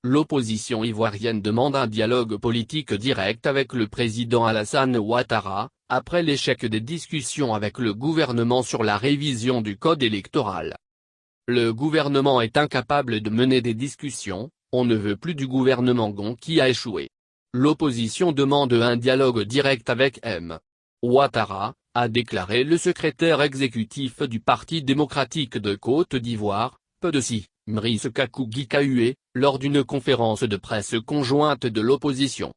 L'opposition ivoirienne demande un dialogue politique direct avec le président Alassane Ouattara, après l'échec des discussions avec le gouvernement sur la révision du code électoral. Le gouvernement est incapable de mener des discussions, on ne veut plus du gouvernement Gon qui a échoué. L'opposition demande un dialogue direct avec M. Ouattara, a déclaré le secrétaire exécutif du Parti démocratique de Côte d'Ivoire, PDC, Brice Kakougi Kahué, lors d'une conférence de presse conjointe de l'opposition.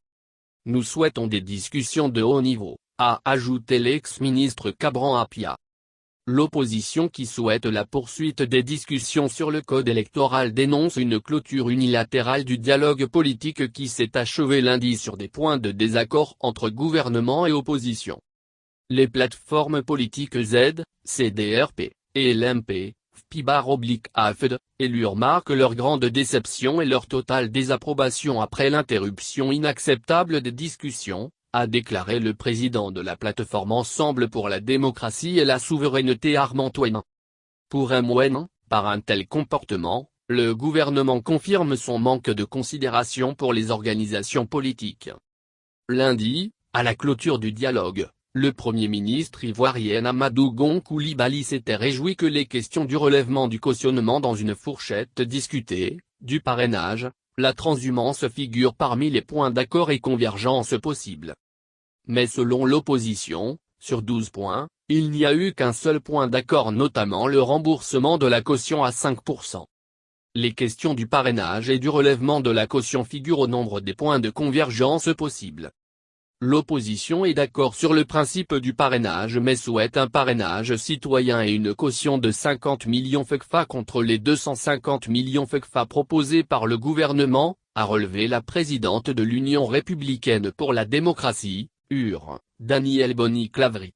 Nous souhaitons des discussions de haut niveau, a ajouté l'ex-ministre Cabran Apia. L'opposition qui souhaite la poursuite des discussions sur le code électoral dénonce une clôture unilatérale du dialogue politique qui s'est achevé lundi sur des points de désaccord entre gouvernement et opposition. Les plateformes politiques Z, CDRP, et LMP, FPIBA/AFD, élus marquent leur grande déception et leur totale désapprobation après l'interruption inacceptable des discussions, a déclaré le président de la plateforme Ensemble pour la démocratie et la souveraineté Armand Ouénin. Pour Ouénin, par un tel comportement, le gouvernement confirme son manque de considération pour les organisations politiques. Lundi, à la clôture du dialogue, le Premier ministre ivoirien Amadou Gon Coulibaly s'était réjoui que les questions du relèvement du cautionnement dans une fourchette discutée, du parrainage, la transhumance figurent parmi les points d'accord et convergence possibles. Mais selon l'opposition, sur 12 points, il n'y a eu qu'un seul point d'accord, notamment le remboursement de la caution à 5%. Les questions du parrainage et du relèvement de la caution figurent au nombre des points de convergence possibles. L'opposition est d'accord sur le principe du parrainage mais souhaite un parrainage citoyen et une caution de 50 millions FECFA contre les 250 millions FECFA proposés par le gouvernement, a relevé la présidente de l'Union républicaine pour la démocratie, UR, Danielle Boni-Clavry.